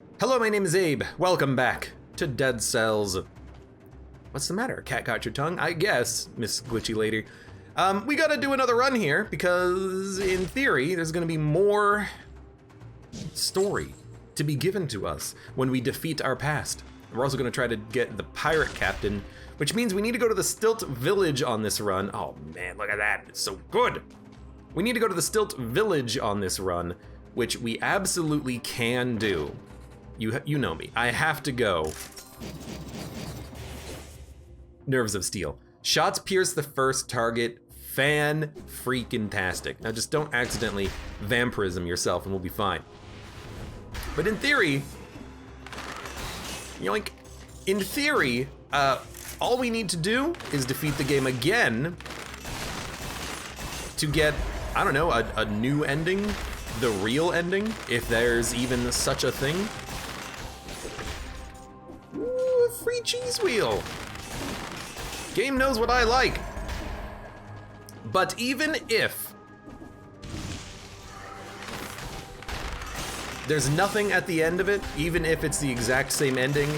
Hello, my name is Abe. Welcome back to Dead Cells. What's the matter? Cat got your tongue? I guess, Miss Glitchy Lady. We gotta do another run here because, in theory, there's gonna be more story to be given to us when we defeat our past. We're also gonna try to get the pirate captain, which means we need to go to the Stilt Village on this run. Oh man, look at that, it's so good. We need to go to the Stilt Village on this run, which we absolutely can do. You know me, I have to go. Nerves of Steel. Shots pierce the first target, fan-freaking-tastic. Now just don't accidentally vampirism yourself and we'll be fine. But in theory, yoink, in theory, all we need to do is defeat the game again to get, I don't know, a new ending, the real ending, if there's even such a thing. Ooh, free cheese wheel. Game knows what I like. But even if there's nothing at the end of it, even if it's the exact same ending,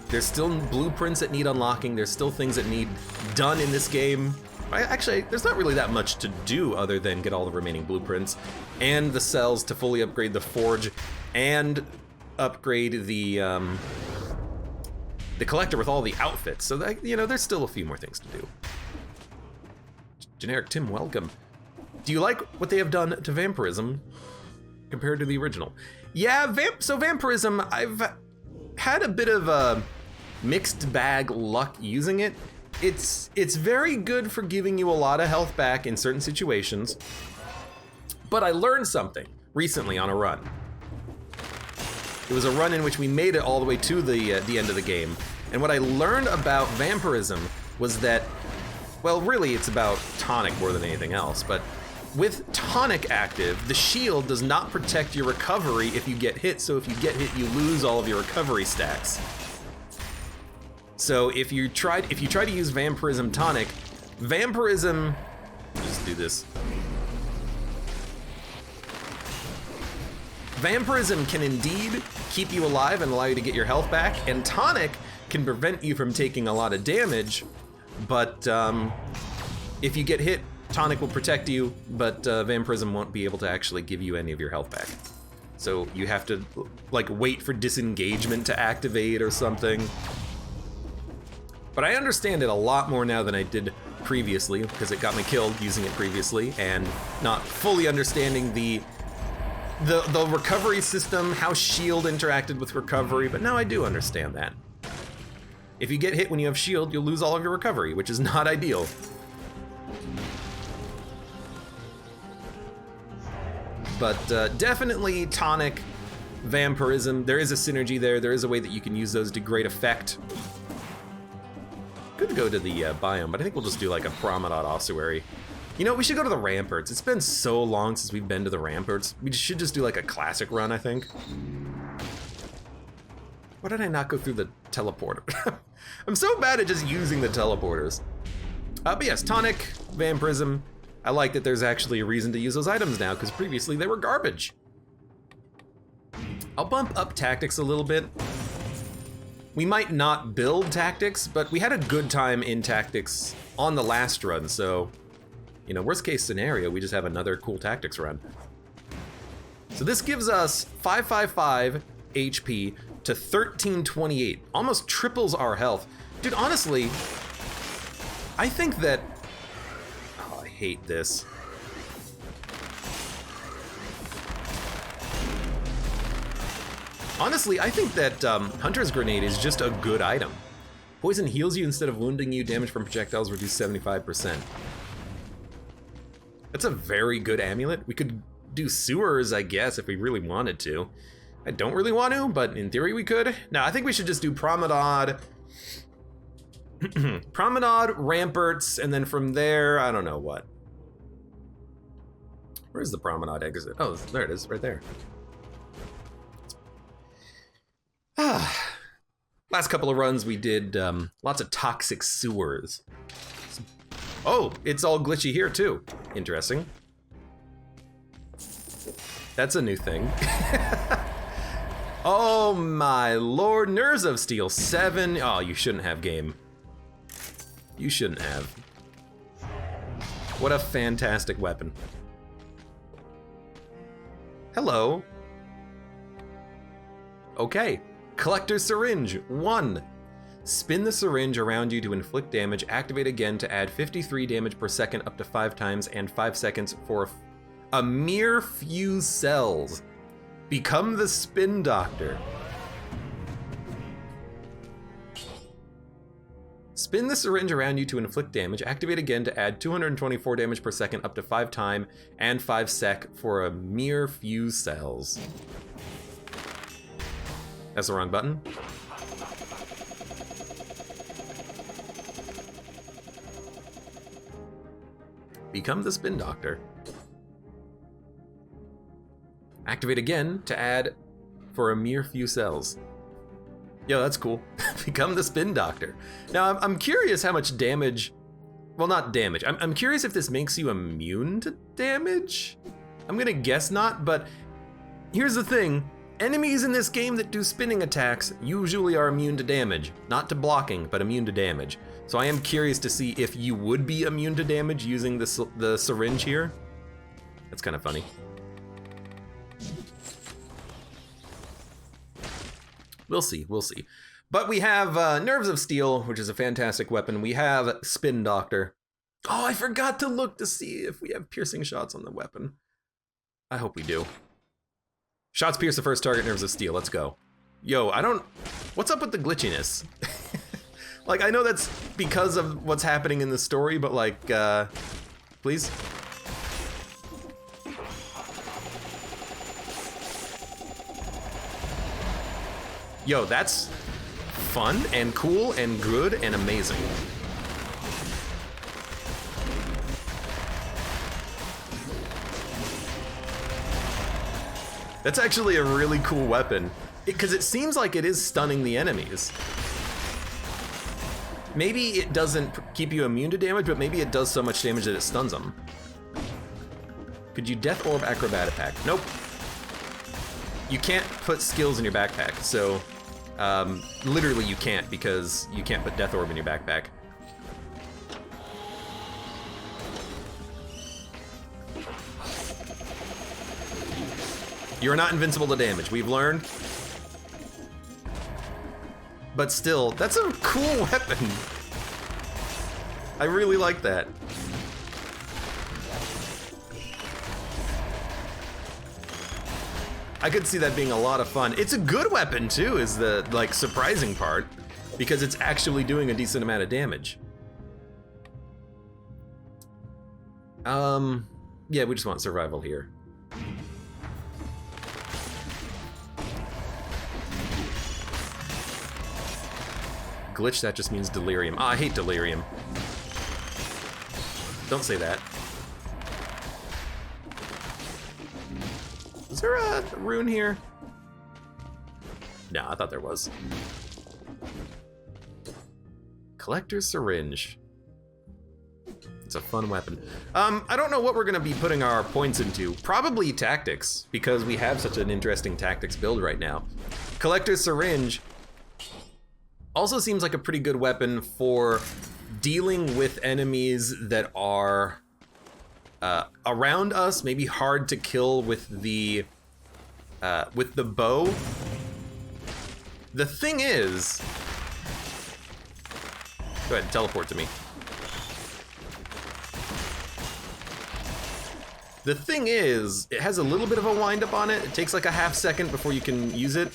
there's still blueprints that need unlocking, there's still things that need done in this game. Actually, there's not really that much to do other than get all the remaining blueprints and the cells to fully upgrade the forge and upgrade the collector with all the outfits. So that, you know, there's still a few more things to do. Generic Tim, welcome. Do you like what they have done to vampirism compared to the original? Yeah, so vampirism, I've had a bit of a mixed bag luck using it. It's very good for giving you a lot of health back in certain situations, but I learned something recently on a run. It was a run in which we made it all the way to the end of the game, and what I learned about vampirism was that, well, really it's about tonic more than anything else, but with tonic active, the shield does not protect your recovery if you get hit, so if you get hit, you lose all of your recovery stacks. So if you try to use vampirism tonic, vampirism, just do this. Vampirism can indeed keep you alive and allow you to get your health back, and tonic can prevent you from taking a lot of damage, but if you get hit, tonic will protect you, but vampirism won't be able to actually give you any of your health back. So you have to like wait for disengagement to activate or something. But I understand it a lot more now than I did previously, because it got me killed using it previously and not fully understanding the recovery system, how shield interacted with recovery, but now I do understand that. If you get hit when you have shield, you'll lose all of your recovery, which is not ideal. But definitely tonic, vampirism, there is a synergy there. There is a way that you can use those to great effect. Could go to the biome, but I think we'll just do like a promenade ossuary. You know, we should go to the ramparts. It's been so long since we've been to the ramparts. We should just do like a classic run, I think. Why did I not go through the teleporter? I'm so bad at just using the teleporters. But yes, tonic, vampirism. I like that there's actually a reason to use those items now, because previously they were garbage. I'll bump up tactics a little bit. We might not build tactics, but we had a good time in tactics on the last run, so, you know, worst case scenario, we just have another cool tactics run. So this gives us 555 HP to 1328, almost triples our health. Dude, honestly, I think that, oh, I hate this. Honestly, I think that Hunter's Grenade is just a good item. Poison heals you instead of wounding you, damage from projectiles reduced 75%. That's a very good amulet. We could do sewers, I guess, if we really wanted to. I don't really want to, but in theory we could. No, I think we should just do promenade, promenade, ramparts, and then from there, I don't know what. Where's the promenade exit? Oh, there it is, right there. Last couple of runs we did lots of toxic sewers. Oh, it's all glitchy here too. Interesting. That's a new thing. Oh my lord, Nerves of Steel 7. Oh, you shouldn't have, game. You shouldn't have. What a fantastic weapon. Hello. Okay. Collector's Syringe 1. Spin the syringe around you to inflict damage. Activate again to add 53 damage per second up to 5 times and 5 seconds for a mere few cells. Become the Spin Doctor. Spin the syringe around you to inflict damage. Activate again to add 224 damage per second up to 5 time and 5 sec for a mere few cells. That's the wrong button. Become the Spin Doctor. Activate again to add for a mere few cells. Yo, that's cool. Become the Spin Doctor. Now, I'm curious how much damage... Well, not damage. I'm curious if this makes you immune to damage? I'm gonna guess not, but here's the thing. Enemies in this game that do spinning attacks usually are immune to damage. Not to blocking, but immune to damage. So I am curious to see if you would be immune to damage using the syringe here. That's kind of funny. We'll see, we'll see. But we have Nerves of Steel, which is a fantastic weapon. We have Spin Doctor. Oh, I forgot to look to see if we have piercing shots on the weapon. I hope we do. Shots pierce the first target, Nerves of Steel, let's go. Yo, what's up with the glitchiness? Like, I know that's because of what's happening in the story, but like, please? Yo, that's fun and cool and good and amazing. That's actually a really cool weapon, because it seems like it is stunning the enemies. Maybe it doesn't keep you immune to damage, but maybe it does so much damage that it stuns them. Could you Death Orb Acrobatic Pack? Nope. You can't put skills in your backpack, so literally you can't, because you can't put Death Orb in your backpack. You're not invincible to damage, we've learned. But still, that's a cool weapon. I really like that. I could see that being a lot of fun. It's a good weapon too, is the like surprising part, because it's actually doing a decent amount of damage. Yeah, we just want survival here. Glitch, that just means delirium. Ah, I hate delirium. Don't say that. Is there a rune here? No, I thought there was. Collector's Syringe. It's a fun weapon. I don't know what we're gonna be putting our points into. Probably tactics, because we have such an interesting tactics build right now. Collector's Syringe also seems like a pretty good weapon for dealing with enemies that are around us, maybe hard to kill with the bow. The thing is, go ahead and teleport to me. The thing is, it has a little bit of a wind up on it. It takes like a half second before you can use it.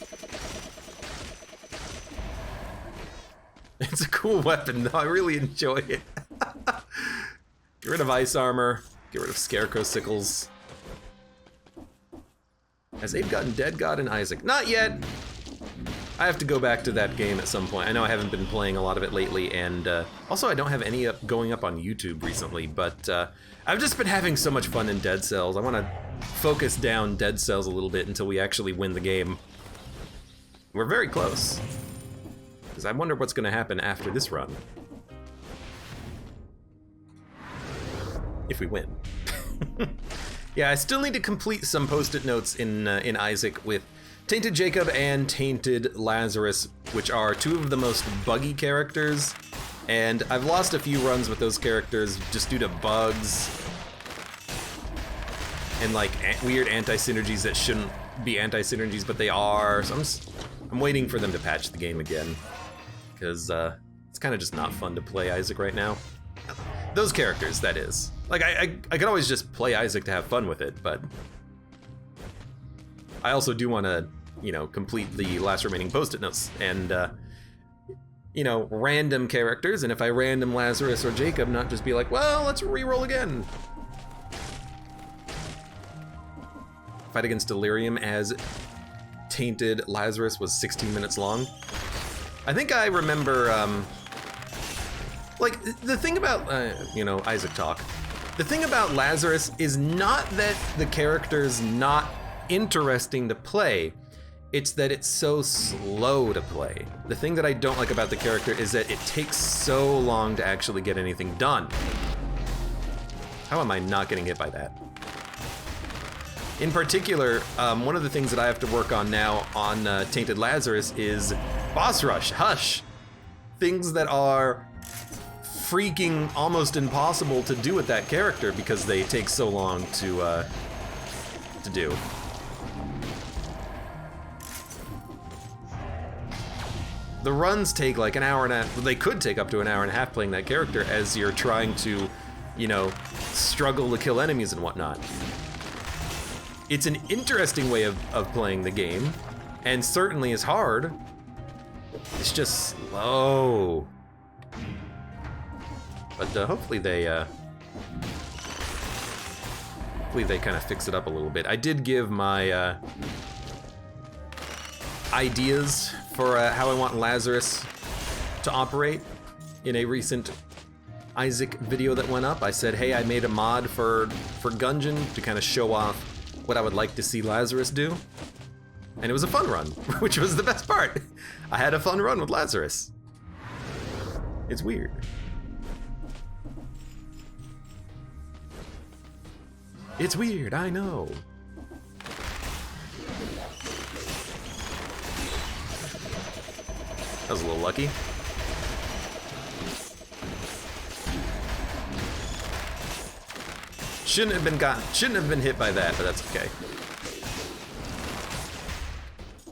It's a cool weapon, though. I really enjoy it. Get rid of ice armor. Get rid of scarecrow sickles. Has Abe gotten Dead God and Isaac? Not yet. I have to go back to that game at some point. I know I haven't been playing a lot of it lately, and also I don't have any going up on YouTube recently, but I've just been having so much fun in Dead Cells. I want to focus down Dead Cells a little bit until we actually win the game. We're very close. Because I wonder what's going to happen after this run. If we win. Yeah, I still need to complete some post-it notes in Isaac with Tainted Jacob and Tainted Lazarus, which are two of the most buggy characters, and I've lost a few runs with those characters just due to bugs and like weird anti-synergies that shouldn't be anti-synergies, but they are. So I'm waiting for them to patch the game again, because it's kind of just not fun to play Isaac right now. Those characters, that is. Like, I could always just play Isaac to have fun with it, but I also do want to, you know, complete the last remaining post-it notes and, you know, random characters, and if I random Lazarus or Jacob, not just be like, well, let's re-roll again. Fight against Delirium as Tainted Lazarus was 16 minutes long. I think I remember, like, the thing about, you know, Isaac talk, the thing about Lazarus is not that the character's not interesting to play, it's that it's so slow to play. The thing that I don't like about the character is that it takes so long to actually get anything done. How am I not getting hit by that? In particular, one of the things that I have to work on now on Tainted Lazarus is boss rush, hush. Things that are freaking almost impossible to do with that character because they take so long to do. The runs take like an hour and a half. They could take up to an hour and a half playing that character as you're trying to, you know, struggle to kill enemies and whatnot. It's an interesting way of playing the game, and certainly is hard. It's just slow. But hopefully they kind of fix it up a little bit. I did give my ideas for how I want Lazarus to operate in a recent Isaac video that went up. I said, hey, I made a mod for Gungeon to kind of show off what I would like to see Lazarus do. And it was a fun run, which was the best part. I had a fun run with Lazarus. It's weird. It's weird, I know. That was a little lucky. Shouldn't have been hit by that, but that's okay.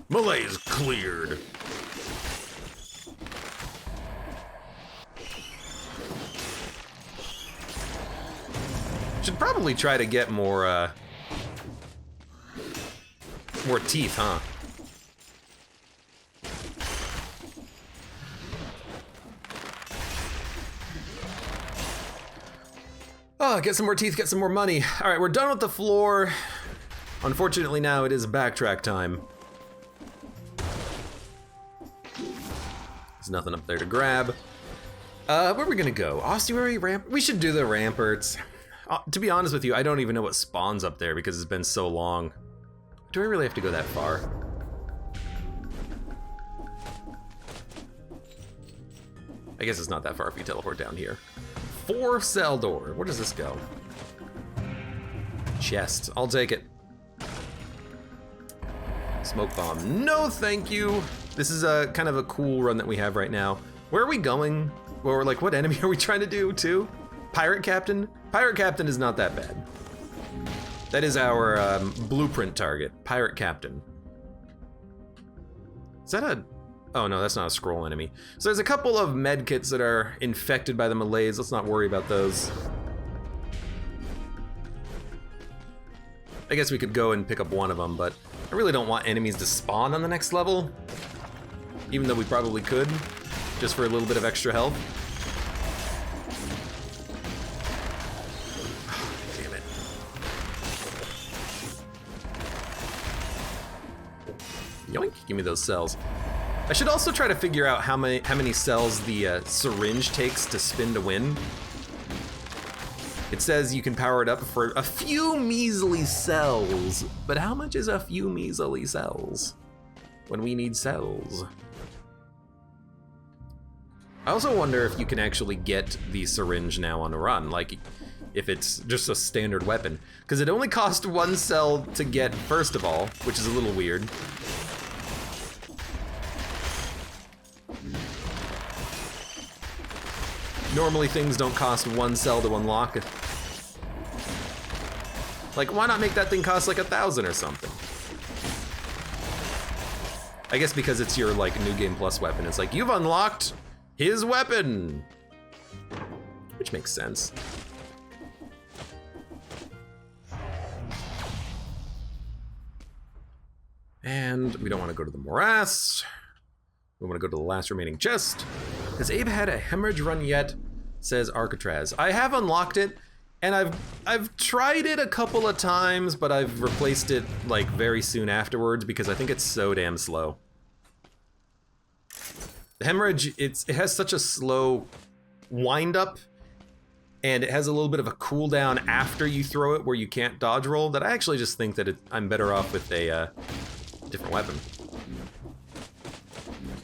Malaise cleared. Should probably try to get more teeth, huh? Oh, get some more teeth, get some more money. All right, we're done with the floor. Unfortunately, now it is backtrack time. There's nothing up there to grab. Where are we gonna go? Ossuary, ramp? We should do the ramparts. To be honest with you, I don't even know what spawns up there because it's been so long. Do I really have to go that far? I guess it's not that far if you teleport down here. 4 cell door. Where does this go? Chest. I'll take it. Smoke bomb. No, thank you. This is a kind of a cool run that we have right now. Where are we going? Or like, what enemy are we trying to do too? Pirate Captain? Pirate Captain is not that bad. That is our blueprint target. Pirate Captain. Is that a... Oh no, that's not a scroll enemy. So there's a couple of med kits that are infected by the malaise. Let's not worry about those. I guess we could go and pick up one of them, but I really don't want enemies to spawn on the next level. Even though we probably could, just for a little bit of extra health. Damn it. Yoink, give me those cells. I should also try to figure out how many cells the syringe takes to spin to win. It says you can power it up for a few measly cells, but how much is a few measly cells when we need cells? I also wonder if you can actually get the syringe now on a run, like if it's just a standard weapon, because it only cost 1 cell to get first of all, which is a little weird. Normally things don't cost 1 cell to unlock. Like, why not make that thing cost like 1,000 or something? I guess because it's your, like, New Game Plus weapon. It's like, you've unlocked his weapon! Which makes sense. And we don't want to go to the morass. We want to go to the last remaining chest. Has Abe had a hemorrhage run yet? Says Arcatraz. I have unlocked it, and I've tried it a couple of times, but I've replaced it like very soon afterwards because I think it's so damn slow. The hemorrhage, it has such a slow wind up, and it has a little bit of a cooldown after you throw it where you can't dodge roll, that I actually just think that I'm better off with a different weapon.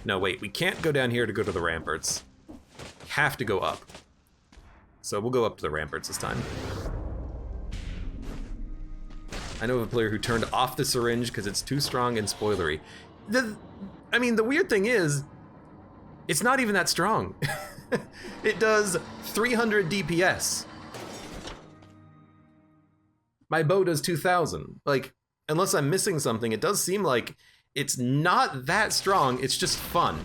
No, wait, we can't go down here to go to the ramparts. We have to go up. So we'll go up to the ramparts this time. I know of a player who turned off the syringe because it's too strong and spoilery. I mean, the weird thing is, it's not even that strong. It does 300 DPS. My bow does 2,000. Like, unless I'm missing something, it does seem like it's not that strong, it's just fun.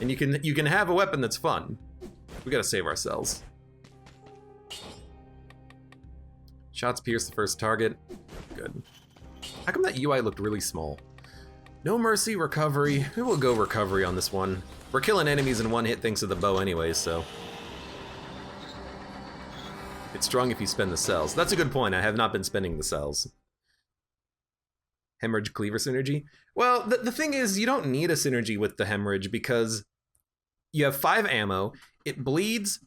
And you can have a weapon that's fun. We gotta save ourselves. Shots pierce the first target. Good. How come that UI looked really small? No mercy, recovery. We will go recovery on this one. We're killing enemies in one hit thanks to the bow anyway, so. It's strong if you spend the cells. That's a good point. I have not been spending the cells. Hemorrhage cleaver synergy? Well, the thing is, you don't need a synergy with the hemorrhage because you have 5 ammo, it bleeds,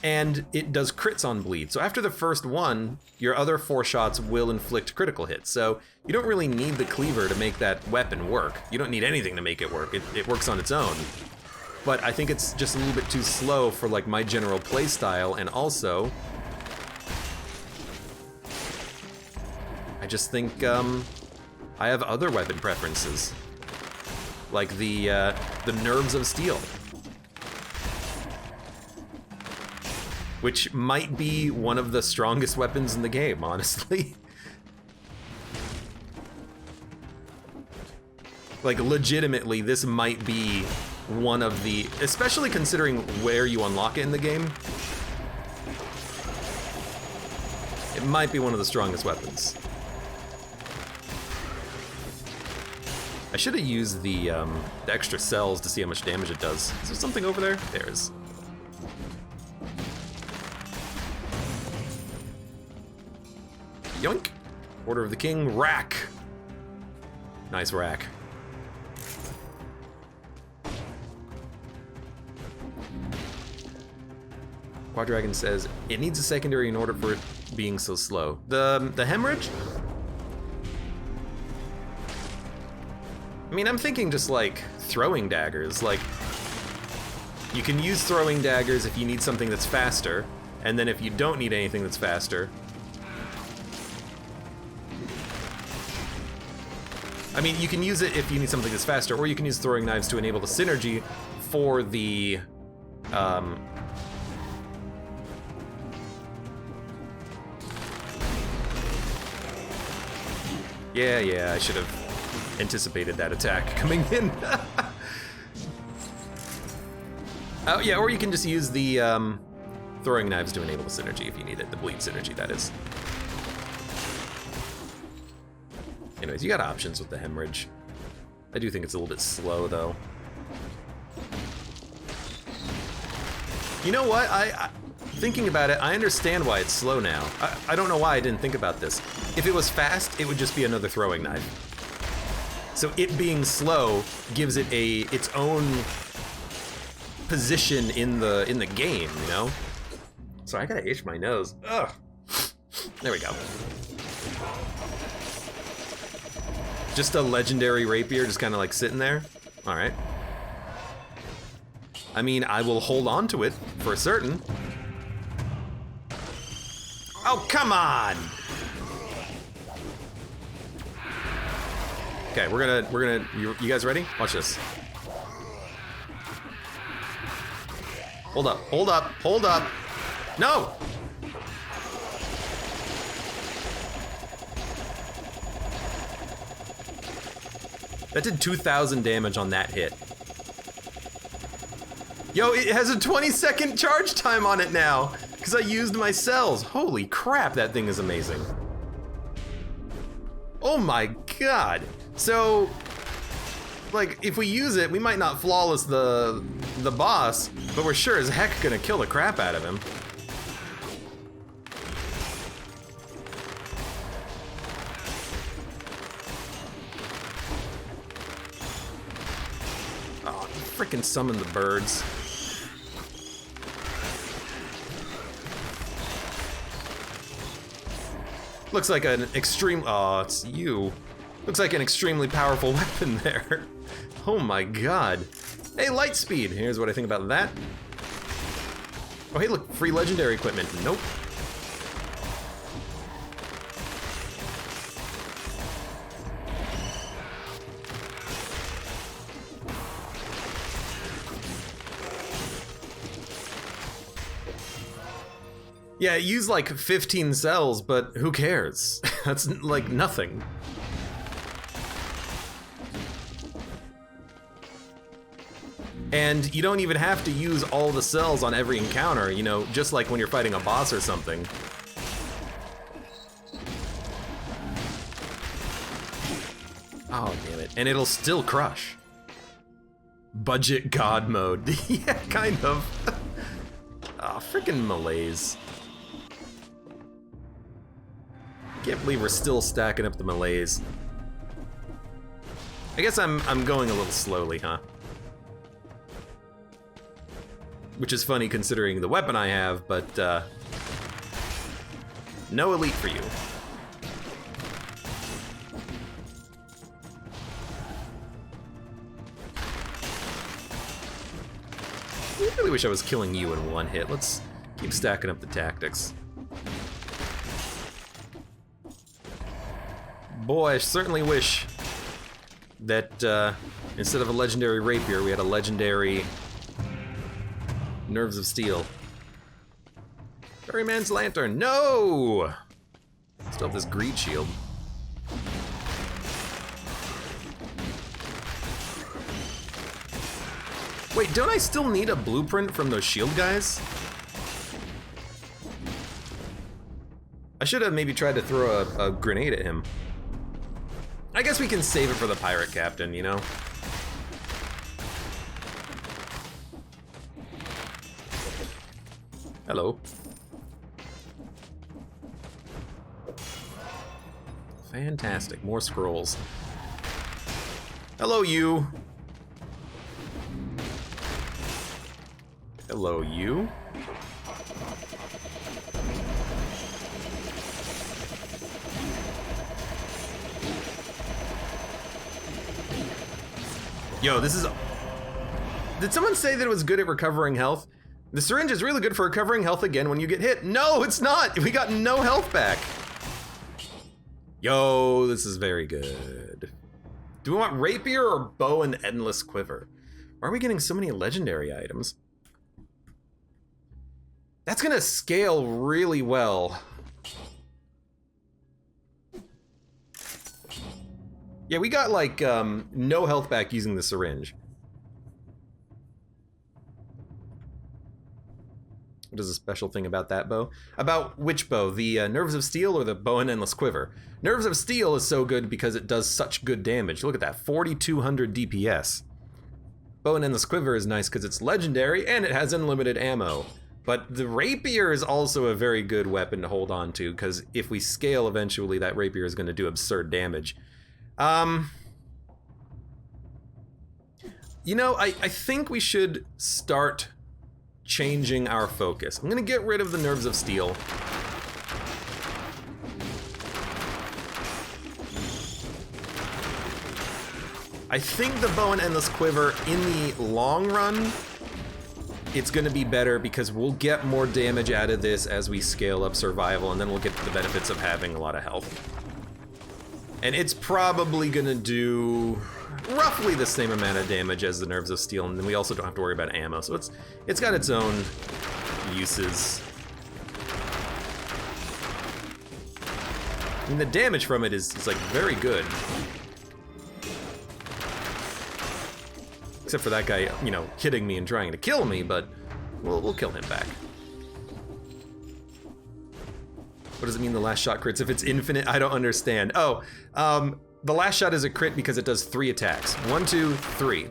and it does crits on bleed. So after the first one, your other 4 shots will inflict critical hits. So you don't really need the cleaver to make that weapon work. You don't need anything to make it work. It works on its own. But I think it's just a little bit too slow for like my general play style, and also I just think I have other weapon preferences, like the nerves of steel, which might be one of the strongest weapons in the game, honestly. Like, legitimately, this might be one of the, especially considering where you unlock it in the game, it might be one of the strongest weapons. I should have used the extra cells to see how much damage it does. Is there something over there? There is. Yoink! Order of the King, rack! Nice rack. Quadragon says, it needs a secondary in order for it being so slow. The hemorrhage? I mean, I'm thinking just like throwing daggers. Like, you can use throwing daggers if you need something that's faster, and then if you don't need anything that's faster. I mean, you can use it if you need something that's faster, or you can use throwing knives to enable the synergy for the, Yeah, I should have anticipated that attack coming in. Oh, yeah, or you can just use the throwing knives to enable the synergy if you need it, the bleed synergy, that is. Anyways, you got options with the hemorrhage. I do think it's a little bit slow, though. You know what? Thinking about it, I understand why it's slow now. I don't know why I didn't think about this. If it was fast, it would just be another throwing knife. So it being slow gives it its own position in the game, you know? Sorry, I gotta itch my nose. Ugh. There we go. Just a legendary rapier just kind of like sitting there. All right. I mean, I will hold on to it for certain. Oh, come on! Okay, we're gonna, you guys ready? Watch this. Hold up, hold up, hold up. No! That did 2,000 damage on that hit. Yo, it has a 20-second charge time on it now, because I used my cells. Holy crap, that thing is amazing. Oh my god. So, like, if we use it, we might not flawless the boss, but we're sure as heck gonna kill the crap out of him. Oh, frickin' summon the birds. Looks like an extreme, oh, it's you. Looks like an extremely powerful weapon there. Oh my god. Hey, light speed. Here's what I think about that. Oh, hey, look, free legendary equipment. Nope. Yeah, it used like 15 cells, but who cares? That's like nothing. And you don't even have to use all the cells on every encounter, you know, just like when you're fighting a boss or something. Oh, damn it. And it'll still crush. Budget god mode. Yeah, kind of. Oh, freaking malaise. Can't believe we're still stacking up the malaise. I guess I'm going a little slowly, huh? Which is funny considering the weapon I have, but no elite for you. I really wish I was killing you in one hit. Let's keep stacking up the tactics. Boy, I certainly wish that instead of a legendary rapier, we had a legendary nerves of steel. Ferryman's lantern, no! Still have this greed shield. Wait, don't I still need a blueprint from those shield guys? I should have maybe tried to throw a grenade at him. I guess we can save it for the pirate captain, you know? Hello. Fantastic, more scrolls. Hello, you. Hello, you. Yo, this is... Did someone say that it was good at recovering health? The syringe is really good for recovering health again when you get hit. No, it's not! We got no health back. Yo, this is very good. Do we want rapier or bow and endless quiver? Why are we getting so many legendary items? That's gonna scale really well. Yeah, we got like no health back using the syringe. What is a special thing about that bow? About which bow? The Nerves of Steel or the Bow and Endless Quiver? Nerves of Steel is so good because it does such good damage. Look at that, 4,200 DPS. Bow and Endless Quiver is nice because it's legendary and it has unlimited ammo. But the rapier is also a very good weapon to hold on to because if we scale eventually, that rapier is going to do absurd damage. You know, I think we should start changing our focus. I'm gonna get rid of the Nerves of Steel. I think the Bow and Endless Quiver, in the long run, it's gonna be better because we'll get more damage out of this as we scale up survival, and then we'll get the benefits of having a lot of health. And it's probably gonna do roughly the same amount of damage as the Nerves of Steel, and then we also don't have to worry about ammo, so it's got its own uses. I mean, the damage from it is like very good. Except for that guy, you know, hitting me and trying to kill me, but we'll kill him back. What does it mean the last shot crits? If it's infinite, I don't understand. Oh, the last shot is a crit because it does 3 attacks. 1, 2, 3.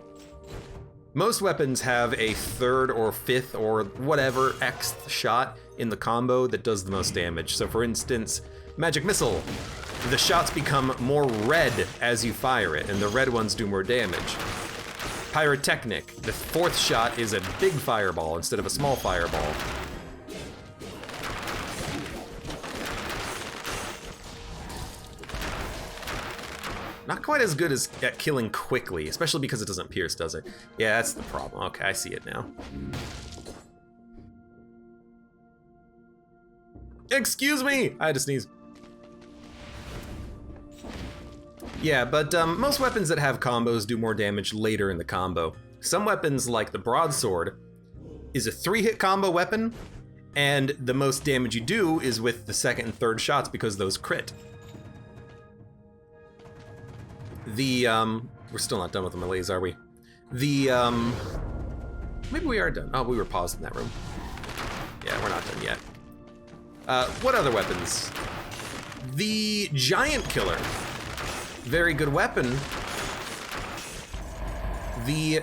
Most weapons have a 3rd or 5th or whatever Xth shot in the combo that does the most damage. So for instance, Magic Missile, the shots become more red as you fire it, and the red ones do more damage. Pyrotechnic, the 4th shot is a big fireball instead of a small fireball. Not quite as good as at killing quickly, especially because it doesn't pierce, does it? Yeah, that's the problem. Okay, I see it now. Excuse me! I had to sneeze. Yeah, but most weapons that have combos do more damage later in the combo. Some weapons, like the broadsword, is a 3-hit combo weapon, and the most damage you do is with the 2nd and 3rd shots because those crit. The, we're still not done with the melees, are we? The, maybe we are done. Oh, we were paused in that room. Yeah, we're not done yet. What other weapons? The Giant Killer. Very good weapon. The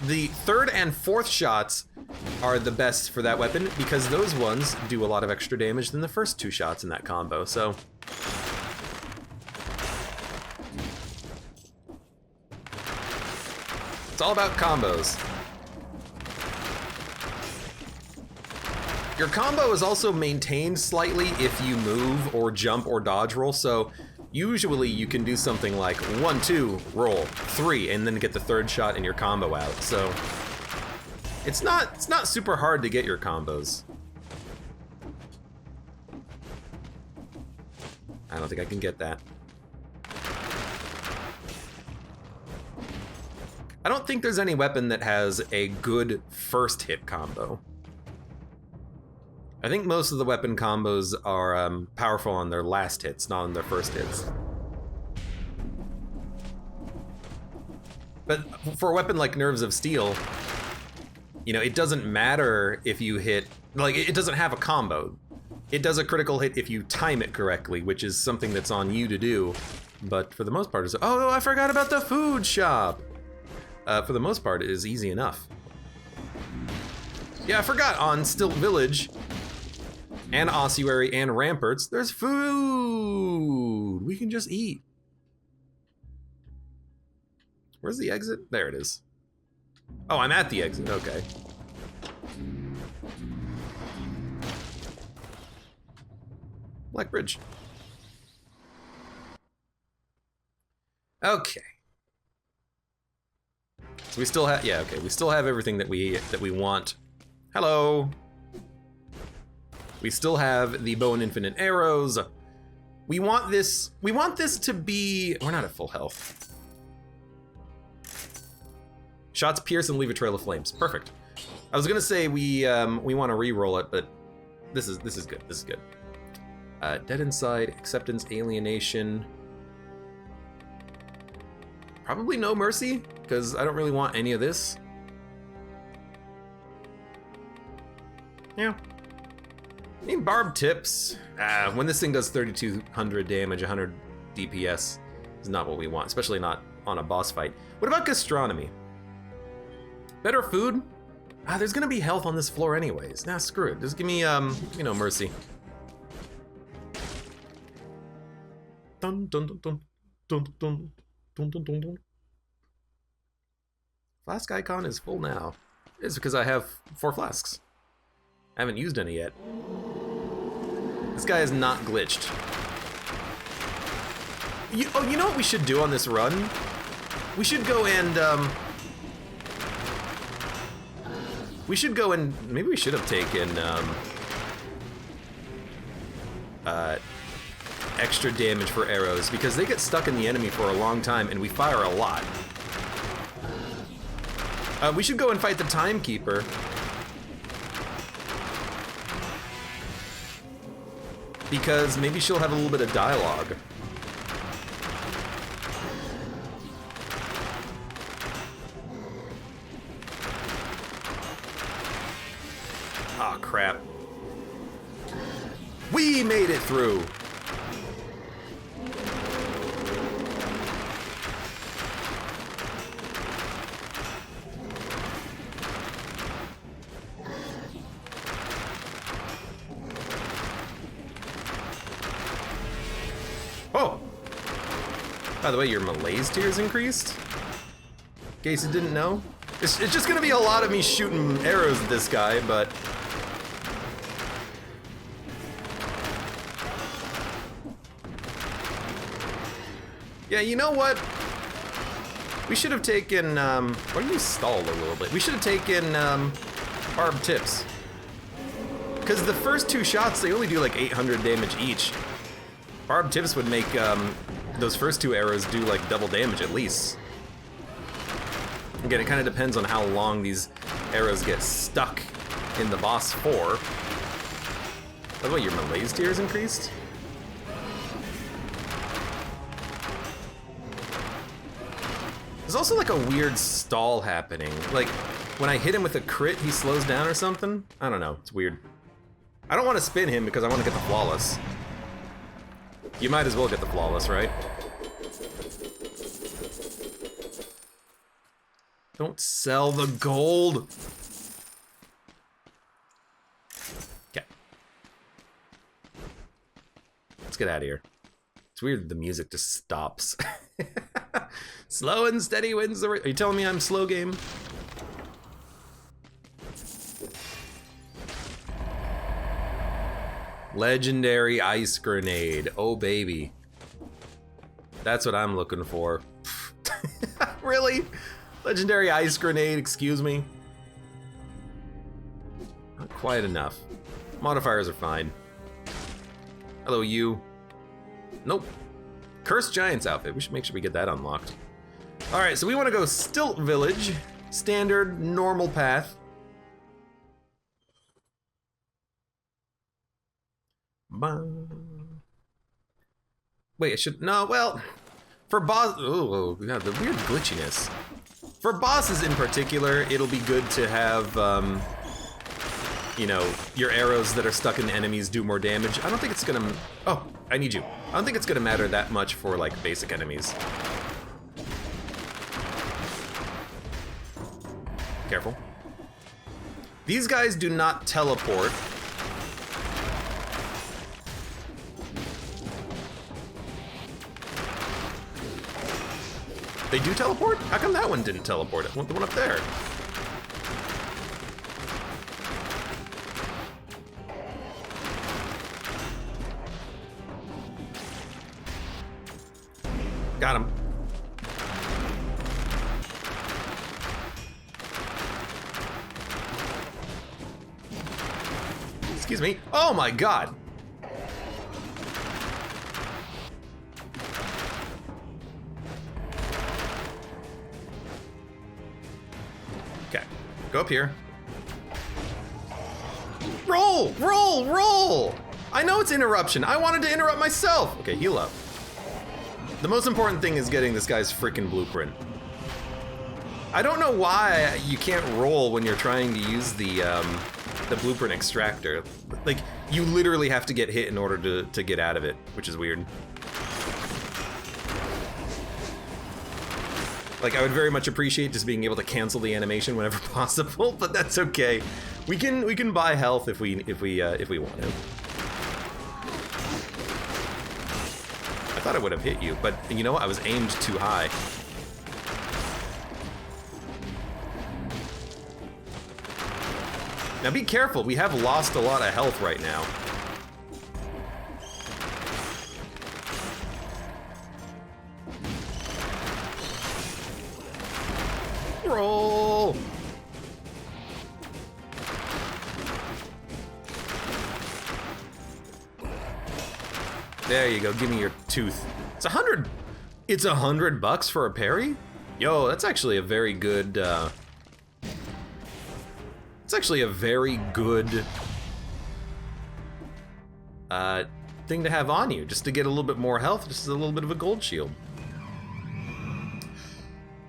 3rd and 4th shots are the best for that weapon because those ones do a lot of extra damage than the first 2 shots in that combo, so. It's all about combos. Your combo is also maintained slightly if you move or jump or dodge roll, so usually you can do something like 1, 2, roll, 3, and then get the 3rd shot and your combo out, so it's not super hard to get your combos. I don't think I can get that. I don't think there's any weapon that has a good first hit combo. I think most of the weapon combos are powerful on their last hits, not on their first hits. But for a weapon like Nerves of Steel, you know, it doesn't matter if you hit, like, it doesn't have a combo. It does a critical hit if you time it correctly, which is something that's on you to do. But for the most part, it's, oh, I forgot about the food shop. For the most part, it is easy enough. Yeah, I forgot, on Stilt Village, and Ossuary, and Ramparts, there's food! We can just eat. Where's the exit? There it is. Oh, I'm at the exit, okay. Black Bridge. Okay. So we still have, yeah, okay, we still have everything that we want. Hello. We still have the bow and infinite arrows. We want this to be, we're not at full health. Shots pierce and leave a trail of flames. Perfect. I was gonna say we want to re-roll it, but this is good. This is good. Dead Inside, Acceptance, Alienation. Probably No Mercy, because I don't really want any of this. Yeah. I mean, Barb Tips. When this thing does 3,200 damage, 100 DPS is not what we want, especially not on a boss fight. What about Gastronomy? Better food? There's gonna be health on this floor anyways. Nah, screw it. Just give me No Mercy. Dun dun dun dun dun dun dun dun dun dun. Flask icon is full now. It's because I have 4 flasks. I haven't used any yet. This guy is not glitched. You know what we should do on this run? We should go and maybe we should have taken extra damage for arrows because they get stuck in the enemy for a long time and we fire a lot. We should go and fight the Timekeeper. Because maybe she'll have a little bit of dialogue. Ah, crap. We made it through! Oh! By the way, your malaise tier's increased? In case you didn't know. It's just gonna be a lot of me shooting arrows at this guy, but... yeah, you know what? We should have taken, why don't you stall a little bit? We should have taken, barbed tips. Because the first two shots, they only do like 800 damage each. Barbed tips would make, those first two arrows do like double damage at least. Again, it kind of depends on how long these arrows get stuck in the boss for. By the way, your malaise tier is increased? There's also like a weird stall happening. Like, when I hit him with a crit, he slows down or something? I don't know, it's weird. I don't want to spin him because I want to get the flawless. You might as well get the flawless, right? Don't sell the gold! Okay. Let's get out of here. It's weird the music just stops. Slow and steady wins the race. Are you telling me I'm slow game? Legendary ice grenade. Oh baby. That's what I'm looking for. Really? Legendary ice grenade, excuse me? Not quite enough. Modifiers are fine. Hello, you. Nope. Cursed Giant's outfit. We should make sure we get that unlocked. Alright, so we want to go Stilt Village. Standard, normal path. Wait, I should... no, well... for boss... oh, God, the weird glitchiness. For bosses in particular, it'll be good to have, you know, your arrows that are stuck in enemies do more damage. I don't think it's gonna... oh, I need you. I don't think it's gonna matter that much for, like, basic enemies. Careful. These guys do not teleport. They do teleport? How come that one didn't teleport? The one up there. Got him. Excuse me. Oh my God. Go up here. Roll! Roll! Roll! I know it's interruption. I wanted to interrupt myself. Okay, heal up. The most important thing is getting this guy's freaking blueprint. I don't know why you can't roll when you're trying to use the blueprint extractor. Like, you literally have to get hit in order to get out of it, which is weird. Like, I would very much appreciate just being able to cancel the animation whenever possible, but that's okay. We can buy health if we want to. I thought I would have hit you, but you know what? I was aimed too high. Now be careful. We have lost a lot of health right now. Roll! There you go, give me your tooth. It's $100 for a parry? Yo, that's actually a very good, it's actually a very good, thing to have on you, just to get a little bit more health, just a little bit of a gold shield.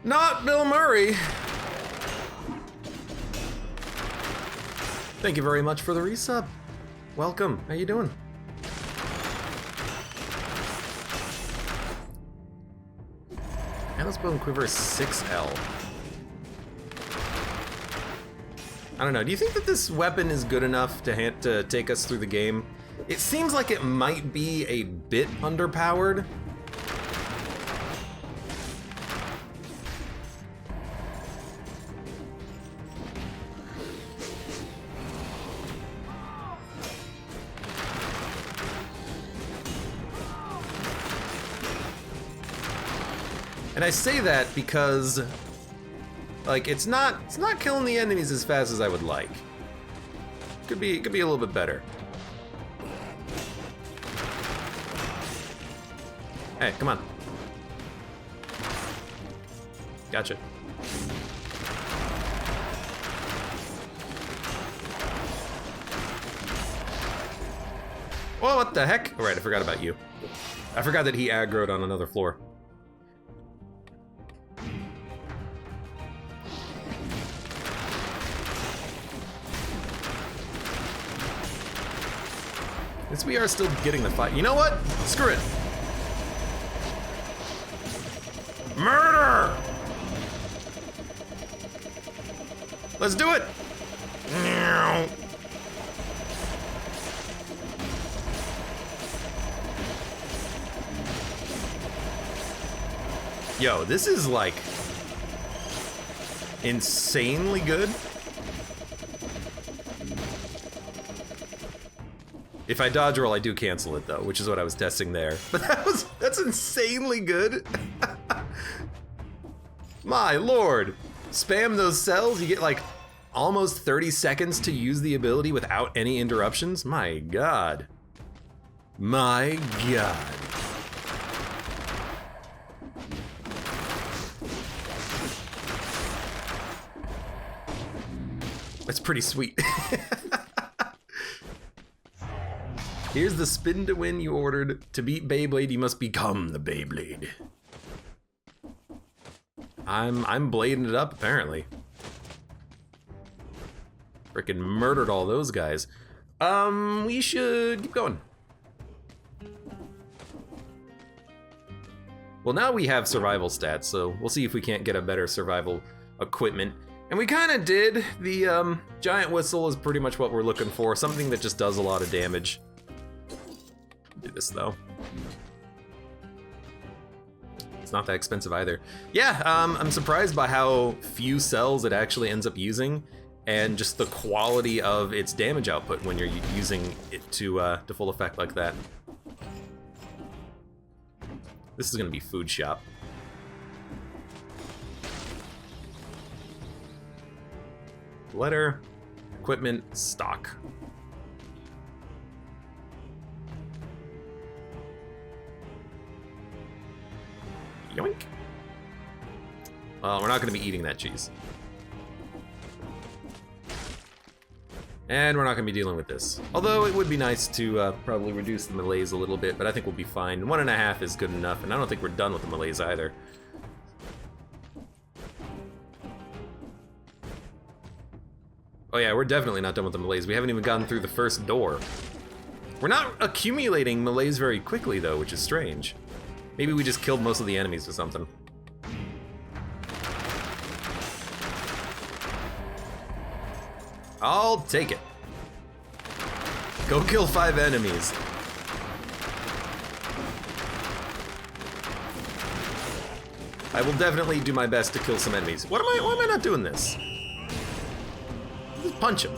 Not Bill Murray. Thank you very much for the resub. Welcome, how you doing? Arrow's bow and quiver is 6L. I don't know, do you think that this weapon is good enough to take us through the game? It seems like it might be a bit underpowered. And I say that because, like, it's not killing the enemies as fast as I would like. Could be a little bit better. Hey, come on. Gotcha. Whoa, what the heck? All right, I forgot about you. I forgot that he aggroed on another floor. Since we are still getting the fight. You know what? Screw it. Murder! Let's do it! Yo, this is like insanely good. If I dodge roll, I do cancel it though, which is what I was testing there. But that's insanely good. My lord. Spam those cells, you get like almost 30 seconds to use the ability without any interruptions. My god. My god. That's pretty sweet. Here's the spin to win you ordered. To beat Beyblade, you must become the Beyblade. I'm blading it up, apparently. Frickin' murdered all those guys. We should keep going. Well, now we have survival stats, so we'll see if we can't get a better survival equipment. And we kind of did. The giant whistle is pretty much what we're looking for. Something that just does a lot of damage. Do this though. It's not that expensive either. Yeah, I'm surprised by how few cells it actually ends up using, and just the quality of its damage output when you're using it to full effect like that. This is gonna be food shop. Letter, equipment, stock. Yoink. Well, we're not gonna be eating that cheese. And we're not gonna be dealing with this. Although it would be nice to probably reduce the melees a little bit, but I think we'll be fine. 1.5 is good enough, and I don't think we're done with the melees either. Oh yeah, we're definitely not done with the melees. We haven't even gotten through the first door. We're not accumulating melees very quickly though, which is strange. Maybe we just killed most of the enemies or something. I'll take it. Go kill 5 enemies. I will definitely do my best to kill some enemies. Why am I not doing this? Just punch him.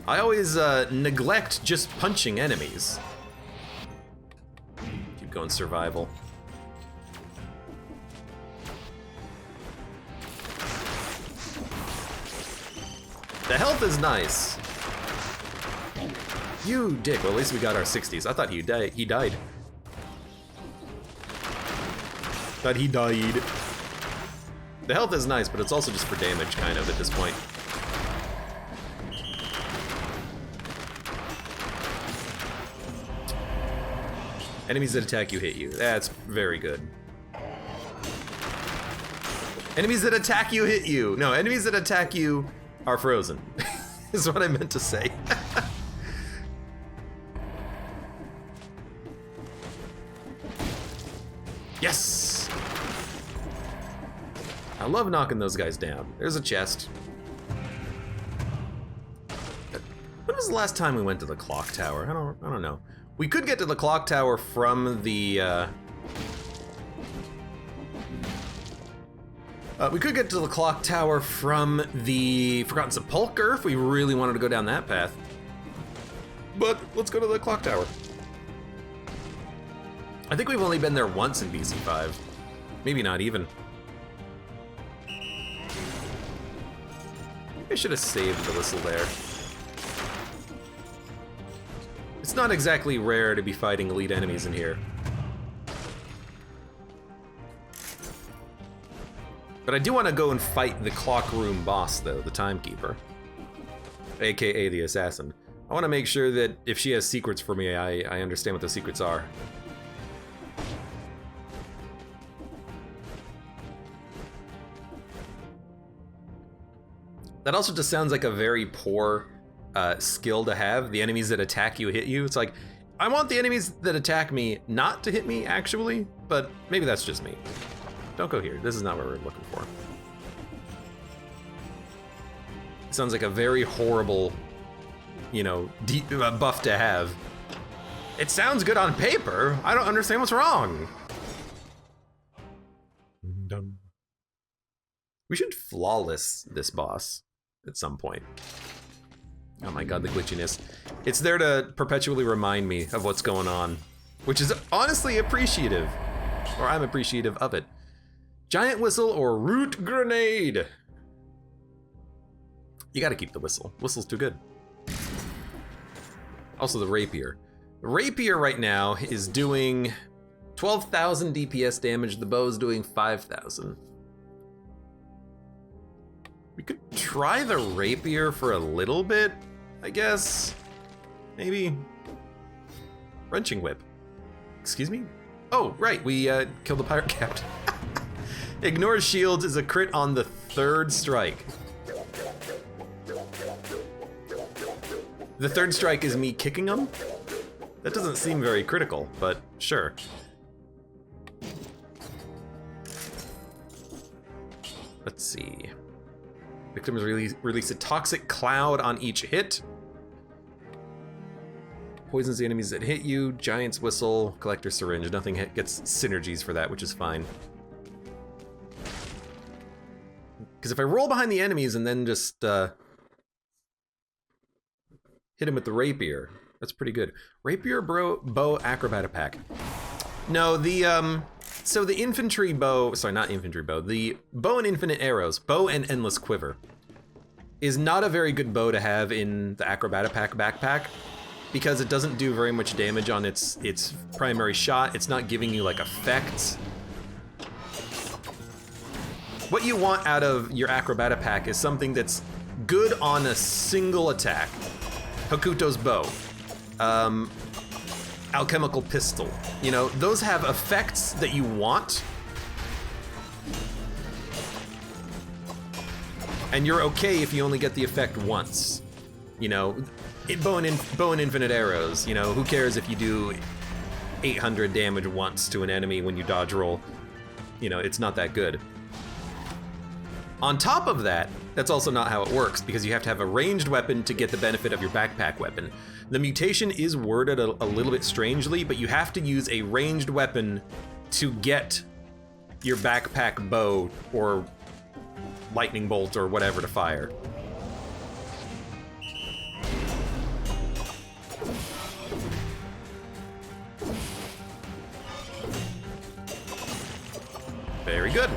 I always neglect just punching enemies. Keep going survival. The health is nice. You dick. Well, at least we got our 60s. I thought he died. Thought he died. The health is nice, but it's also just for damage, kind of, at this point. Enemies that attack you hit you. That's very good. Enemies that attack you hit you. No, enemies that attack you are frozen. Is what I meant to say. Yes! I love knocking those guys down. There's a chest. When was the last time we went to the clock tower? I don't know. We could get to the clock tower from the, we could get to the clock tower from the Forgotten Sepulchre if we really wanted to go down that path. But let's go to the clock tower. I think we've only been there once in BC5. Maybe not even. I should have saved the whistle there. It's not exactly rare to be fighting elite enemies in here. But I do want to go and fight the clock room boss, though, the timekeeper. AKA the assassin. I want to make sure that if she has secrets for me, I understand what those secrets are. That also just sounds like a very poor skill to have. The enemies that attack you hit you. It's like, I want the enemies that attack me not to hit me, actually, but maybe that's just me. Don't go here. This is not what we're looking for. It sounds like a very horrible, you know, buff to have. It sounds good on paper. I don't understand what's wrong. We should flawless this boss at some point. Oh my god, the glitchiness. It's there to perpetually remind me of what's going on, which is honestly appreciative, or I'm appreciative of it. Giant whistle or root grenade? You gotta keep the whistle. Whistle's too good. Also the rapier. The rapier right now is doing 12,000 DPS damage. The bow's doing 5,000. We could try the rapier for a little bit, I guess. Maybe. Wrenching whip. Excuse me? Oh, right, we killed the pirate captain. Ignore shields is a crit on the third strike. The third strike is me kicking him? That doesn't seem very critical, but sure. Let's see. Victims release a toxic cloud on each hit. Poisons the enemies that hit you. Giant's whistle, collector syringe. Nothing gets synergies for that, which is fine. Because if I roll behind the enemies and then just hit him with the rapier, that's pretty good. Rapier, bow, acrobat pack. No, the so the infantry bow, sorry, not infantry bow, the bow and infinite arrows, bow and endless quiver, is not a very good bow to have in the acrobat pack backpack because it doesn't do very much damage on its primary shot. It's not giving you like effects. What you want out of your acrobat pack is something that's good on a single attack. Hokuto's bow. Alchemical pistol. You know, those have effects that you want. And you're okay if you only get the effect once. You know, bow and infinite arrows, you know, who cares if you do 800 damage once to an enemy when you dodge roll? You know, it's not that good. On top of that, that's also not how it works, because you have to have a ranged weapon to get the benefit of your backpack weapon. The mutation is worded a little bit strangely, but you have to use a ranged weapon to get your backpack bow or lightning bolt or whatever to fire. Very good.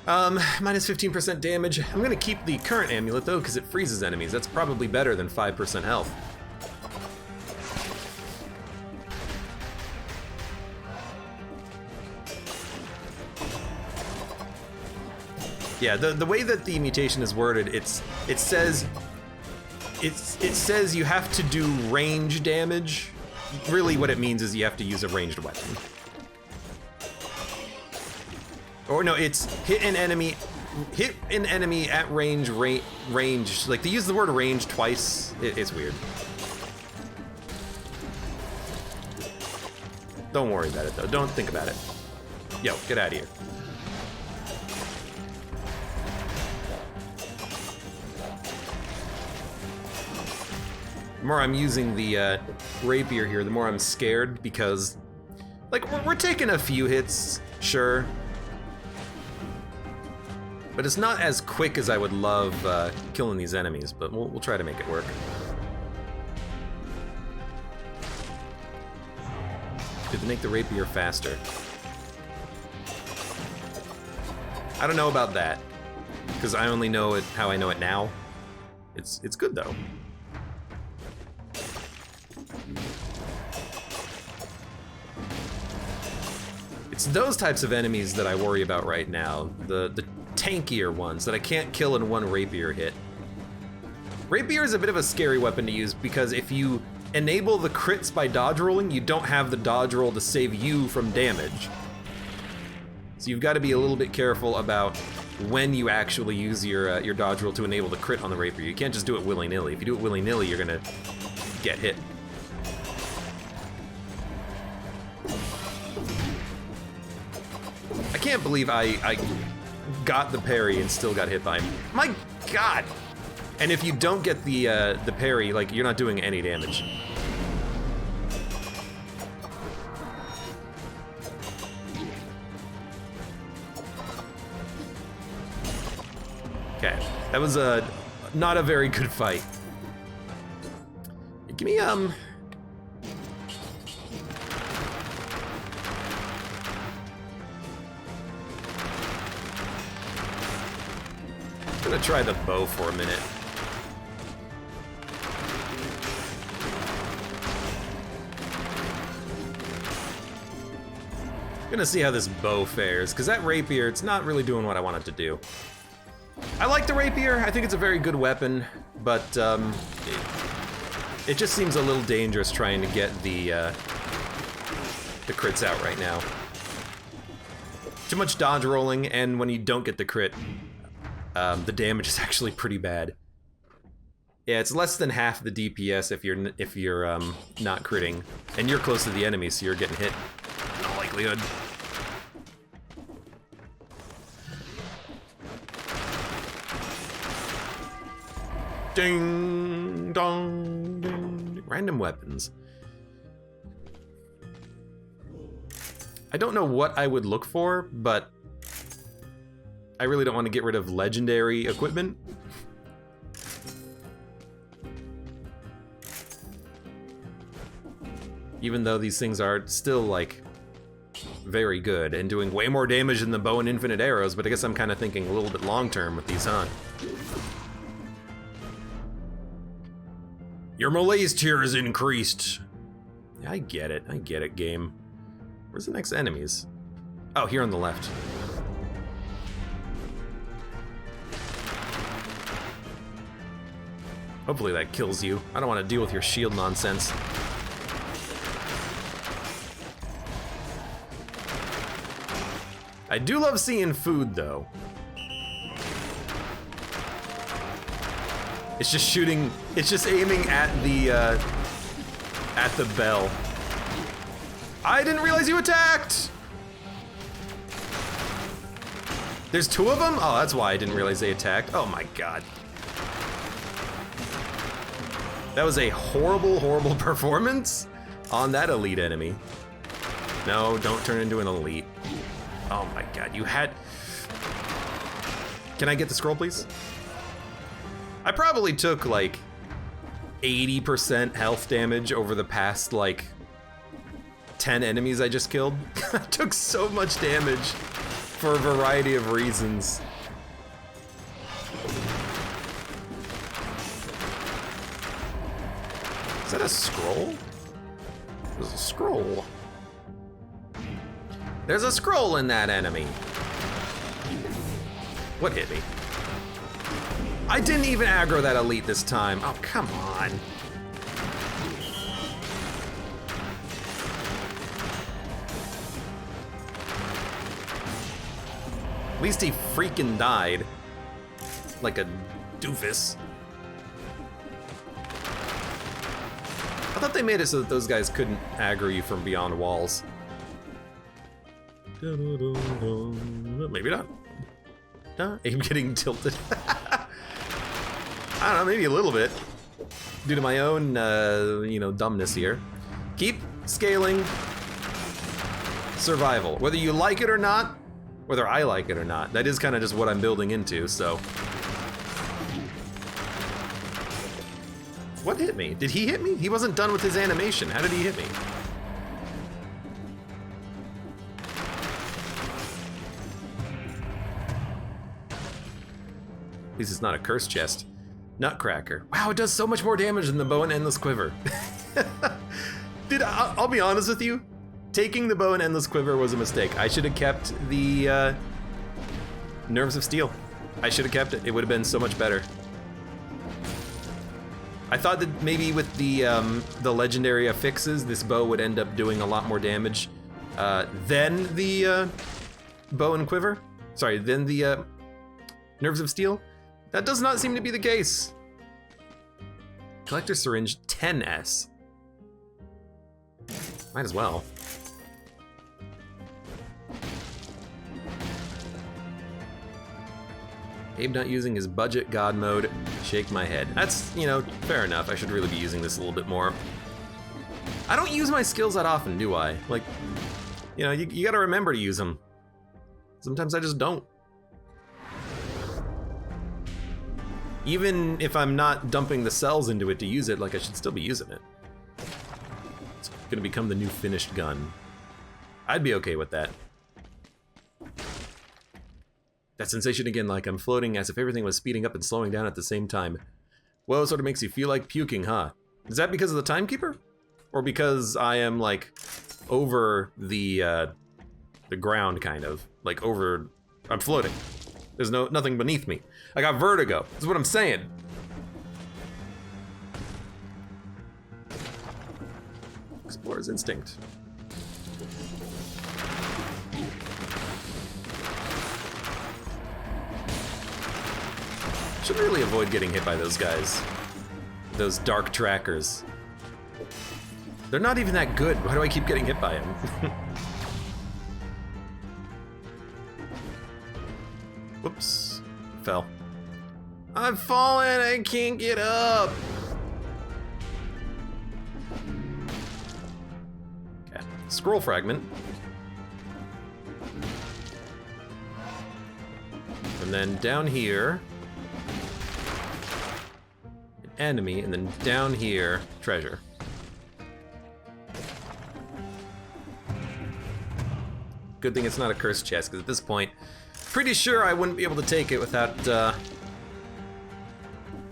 Minus 15% damage. I'm gonna keep the current amulet though, because it freezes enemies. That's probably better than 5% health. Yeah, the way that the mutation is worded, it says you have to do range damage. Really what it means is you have to use a ranged weapon. Or no, it's hit an enemy at range, like they use the word range twice. It's weird. Don't worry about it though, don't think about it. Yo, get out of here. The more I'm using the rapier here, the more I'm scared because, like, we're taking a few hits, sure. But it's not as quick as I would love killing these enemies, but we'll try to make it work. Did they make the rapier faster? I don't know about that, because I only know it how I know it now. It's good though. It's those types of enemies that I worry about right now. The tankier ones that I can't kill in one rapier hit. Rapier is a bit of a scary weapon to use because if you enable the crits by dodge rolling, you don't have the dodge roll to save you from damage. So you've got to be a little bit careful about when you actually use your dodge roll to enable the crit on the rapier. You can't just do it willy-nilly. If you do it willy-nilly, you're gonna get hit. I can't believe I got the parry and still got hit by him. My God! And if you don't get the parry, like, you're not doing any damage. Okay, that was not a very good fight. Give me I'm gonna try the bow for a minute. I'm gonna see how this bow fares, because that rapier, it's not really doing what I want it to do. I like the rapier, I think it's a very good weapon, but it just seems a little dangerous trying to get the crits out right now. Too much dodge rolling, and when you don't get the crit, the damage is actually pretty bad. Yeah, it's less than half the DPS if you're not critting, and you're close to the enemy, so you're getting hit. In all likelihood. Ding dong ding. Random weapons. I don't know what I would look for, but I really don't want to get rid of legendary equipment. Even though these things are still, like, very good and doing way more damage than the bow and infinite arrows, but I guess I'm kind of thinking a little bit long-term with these, huh? Your melee's tier is increased. Yeah, I get it, game. Where's the next enemies? Oh, here on the left. Hopefully that kills you. I don't want to deal with your shield nonsense. I do love seeing food, though. It's just shooting, it's just aiming at the bell. I didn't realize you attacked! There's two of them? Oh, that's why I didn't realize they attacked. Oh my God. That was a horrible, horrible performance on that elite enemy. No, don't turn into an elite. Oh my God, you had... Can I get the scroll, please? I probably took like 80% health damage over the past like 10 enemies I just killed. I took so much damage for a variety of reasons. Is that a scroll? There's a scroll. There's a scroll in that enemy. What hit me? I didn't even aggro that elite this time. Oh, come on. At least he freaking died. Like a doofus. I thought they made it so that those guys couldn't aggro you from beyond walls. Maybe not. I'm getting tilted. I don't know, maybe a little bit. Due to my own, you know, dumbness here. Keep scaling survival. Whether you like it or not, whether I like it or not, that is kind of just what I'm building into, so. What hit me? Did he hit me? He wasn't done with his animation. How did he hit me? At least it's not a curse chest. Nutcracker. Wow, it does so much more damage than the bow and endless quiver. I'll be honest with you. Taking the bow and endless quiver was a mistake. I should have kept the nerves of steel. I should have kept it. It would have been so much better. I thought that maybe with the legendary affixes, this bow would end up doing a lot more damage than the bow and quiver. Sorry, than the nerves of steel. That does not seem to be the case. Collector syringe 10S. Might as well. Abe not using his budget god mode. Shake my head. That's, you know, fair enough. I should really be using this a little bit more. I don't use my skills that often, do I? Like, you know, you gotta remember to use them. Sometimes I just don't. Even if I'm not dumping the cells into it to use it, like I should still be using it. It's gonna become the new finished gun. I'd be okay with that. That sensation again, like I'm floating as if everything was speeding up and slowing down at the same time. Whoa, sort of makes you feel like puking, huh? Is that because of the timekeeper? Or because I am like over the ground kind of? Like over, I'm floating. There's nothing beneath me. I got vertigo, that's what I'm saying. Explorer's instinct. Should really avoid getting hit by those guys. Those dark trackers. They're not even that good. Why do I keep getting hit by them? Whoops. Fell. I'm falling, I can't get up. Okay. Scroll fragment. And then down here, an enemy, and then down here, treasure. Good thing it's not a cursed chest, because at this point, pretty sure I wouldn't be able to take it without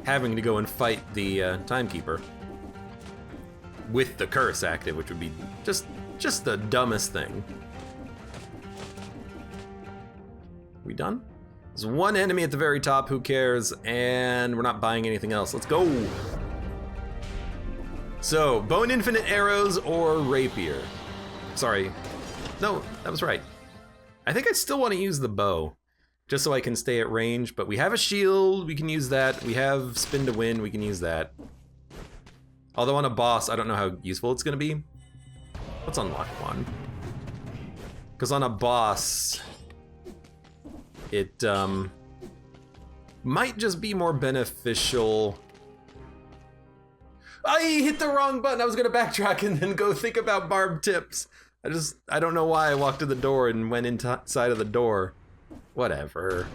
having to go and fight the timekeeper with the curse active, which would be just the dumbest thing. We done? There's one enemy at the very top, who cares, and we're not buying anything else. Let's go! So, bow and infinite arrows or rapier? Sorry. No, that was right. I think I still want to use the bow, just so I can stay at range, but we have a shield, we can use that. We have spin to win, we can use that. Although on a boss, I don't know how useful it's gonna be. Let's unlock one. Because on a boss, it might just be more beneficial. I hit the wrong button. I was gonna backtrack and then go think about barbed tips. I don't know why I walked to the door and went inside of the door. Whatever.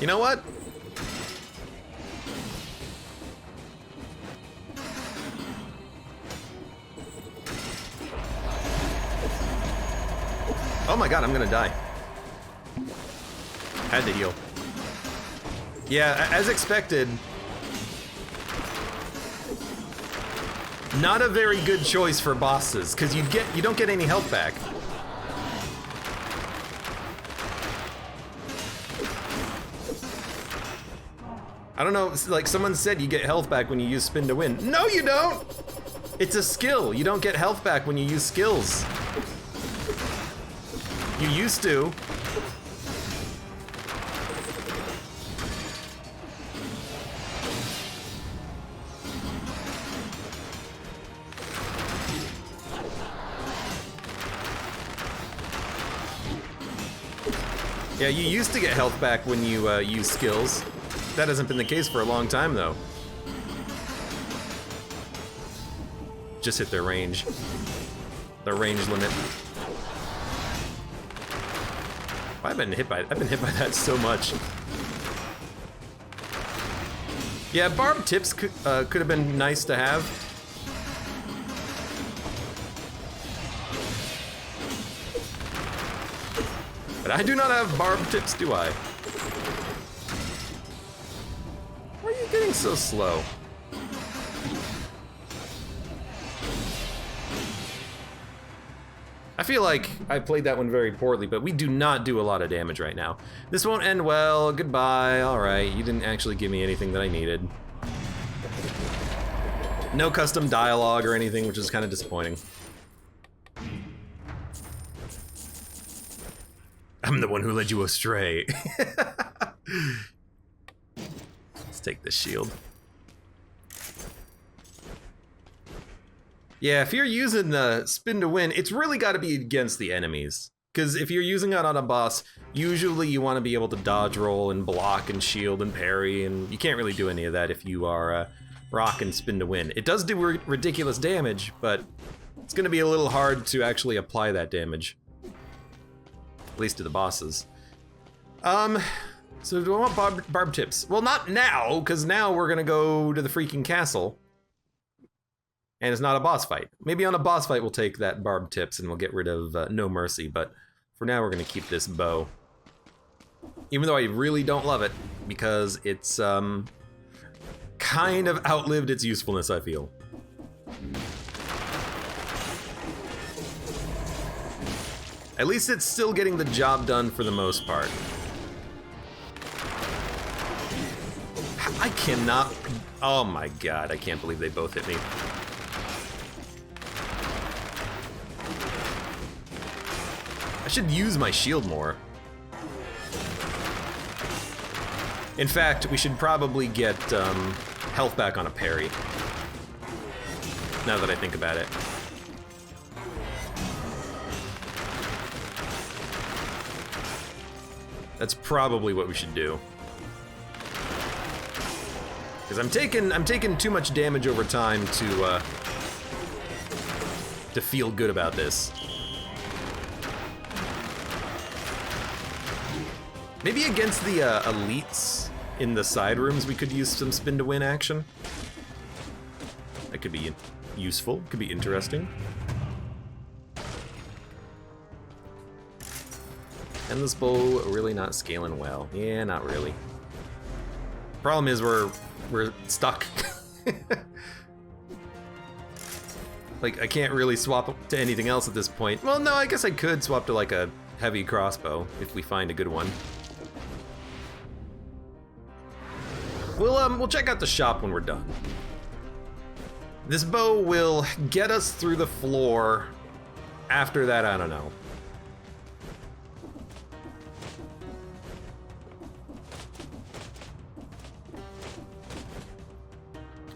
You know what? Oh my god, I'm gonna die. Had to heal. Yeah, as expected. Not a very good choice for bosses, because you don't get any health back. I don't know, like someone said you get health back when you use spin to win. No, you don't! It's a skill. You don't get health back when you use skills. You used to. Yeah, you used to get health back when you use skills. That hasn't been the case for a long time, though. Just hit their range. Their range limit. I've been hit by that so much. Yeah, barbed tips could have been nice to have. But I do not have barbed tips, do I? Why are you getting so slow? I feel like I played that one very poorly, but we do not do a lot of damage right now. This won't end well. Goodbye. All right, you didn't actually give me anything that I needed. No custom dialogue or anything, which is kind of disappointing. I'm the one who led you astray. Let's take this shield. Yeah, if you're using the spin to win, it's really got to be against the enemies. Because if you're using it on a boss, usually you want to be able to dodge roll and block and shield and parry, and you can't really do any of that if you are rock and spin to win. It does do ridiculous damage, but it's going to be a little hard to actually apply that damage. At least to the bosses. So do I want barb tips? Well, not now, because now we're going to go to the freaking castle. And it's not a boss fight. Maybe on a boss fight we'll take that barb tips and we'll get rid of No Mercy, but for now we're gonna keep this bow. Even though I really don't love it, because it's kind of outlived its usefulness, I feel. At least it's still getting the job done for the most part. I cannot, oh my god, I can't believe they both hit me. I should use my shield more. In fact, we should probably get health back on a parry. Now that I think about it. That's probably what we should do. Because I'm taking too much damage over time to feel good about this. Maybe against the elites in the side rooms, we could use some spin to win action. That could be useful, could be interesting. And this bow really not scaling well. Yeah, not really. Problem is we're stuck. Like, I can't really swap to anything else at this point. Well, no, I guess I could swap to like a heavy crossbow if we find a good one. We'll check out the shop when we're done. This bow will get us through the floor. After that, I don't know.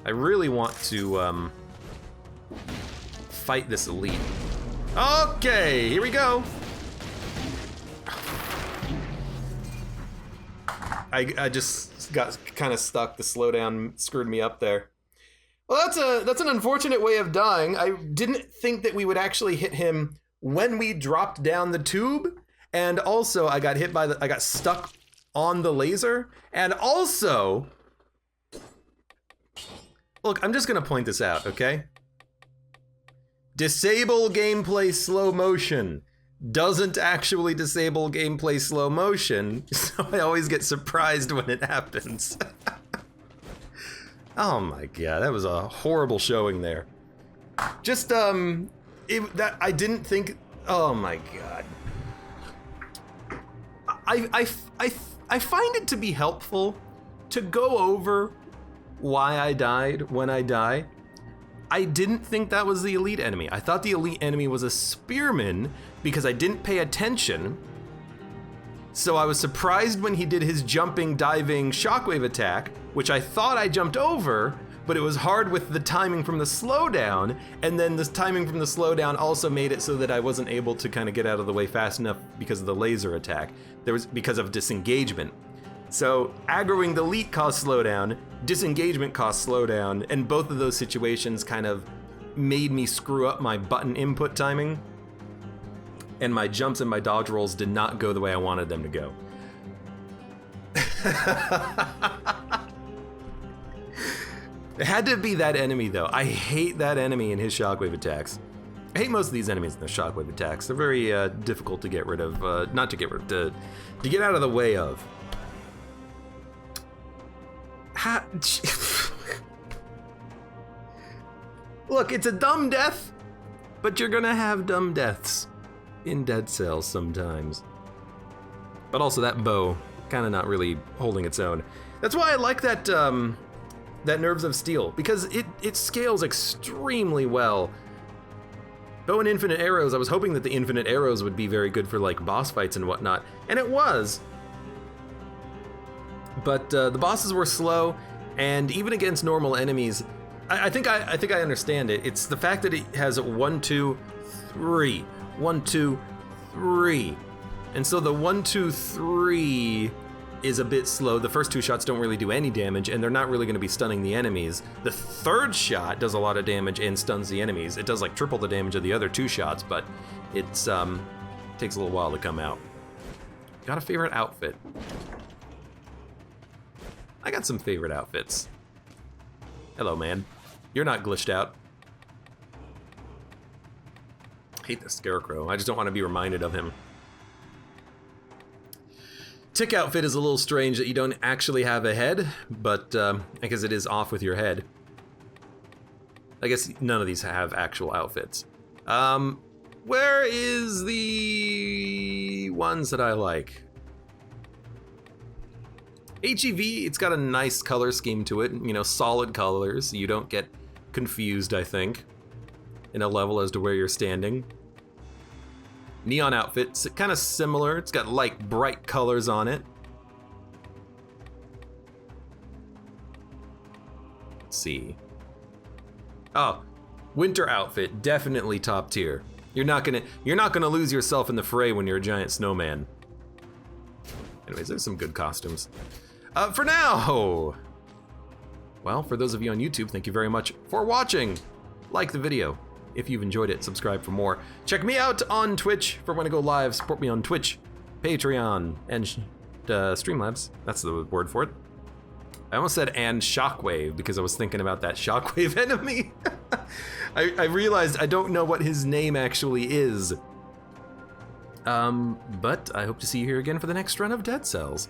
I really want to fight this elite. Okay, here we go. I just got kind of stuck. The slowdown screwed me up there. Well, that's an unfortunate way of dying. I didn't think that we would actually hit him when we dropped down the tube, and also I got hit by I got stuck on the laser, and also, look, I'm just gonna point this out, okay? Disable gameplay slow motion. doesn't actually disable gameplay slow motion, so I always get surprised when it happens. Oh my god, that was a horrible showing there. Just I didn't think. Oh my god. I find it to be helpful to go over why I died when I die. I didn't think that was the elite enemy. I thought the elite enemy was a spearman because I didn't pay attention. So I was surprised when he did his jumping, diving shockwave attack, which I thought I jumped over, but it was hard with the timing from the slowdown, and then this timing from the slowdown also made it so that I wasn't able to kind of get out of the way fast enough because of the laser attack. Because of disengagement. So aggroing the elite caused slowdown, disengagement caused slowdown, and both of those situations kind of made me screw up my button input timing, and my jumps and my dodge rolls did not go the way I wanted them to go. It had to be that enemy though. I hate that enemy and his shockwave attacks. I hate most of these enemies and their shockwave attacks. They're very difficult to get rid of, not to get rid of, to get out of the way of. Look, it's a dumb death, but you're gonna have dumb deaths in Dead Cells sometimes. But also that bow, kind of not really holding its own. That's why I like that that Nerves of Steel, because it scales extremely well. Bow and infinite arrows, I was hoping that the infinite arrows would be very good for like boss fights and whatnot, and it was. But the bosses were slow, and even against normal enemies, I think I understand it. It's the fact that it has 1, 2, 3, 1, 2, 3, and so the 1, 2, 3 is a bit slow. The first 2 shots don't really do any damage, and they're not really going to be stunning the enemies. The third shot does a lot of damage and stuns the enemies. It does like triple the damage of the other 2 shots, but it's takes a little while to come out. Got a favorite outfit? I got some favorite outfits. Hello, man. You're not glitched out. Hate the Scarecrow. I just don't want to be reminded of him. Tick outfit is a little strange that you don't actually have a head, but I guess it is off with your head. I guess none of these have actual outfits. Where is the ones that I like? HEV, it's got a nice color scheme to it, you know, solid colors. You don't get confused, I think, in a level as to where you're standing. Neon outfit, it's kind of similar. It's got light, bright colors on it. Let's see. Oh, winter outfit, definitely top tier. You're not gonna lose yourself in the fray when you're a giant snowman. Anyways, there's some good costumes. For now, well, for those of you on YouTube, thank you very much for watching. Like the video. If you've enjoyed it, subscribe for more. Check me out on Twitch for when I go live. Support me on Twitch, Patreon, and Streamlabs. That's the word for it. I almost said and Shockwave because I was thinking about that Shockwave enemy. I realized I don't know what his name actually is. But I hope to see you here again for the next run of Dead Cells.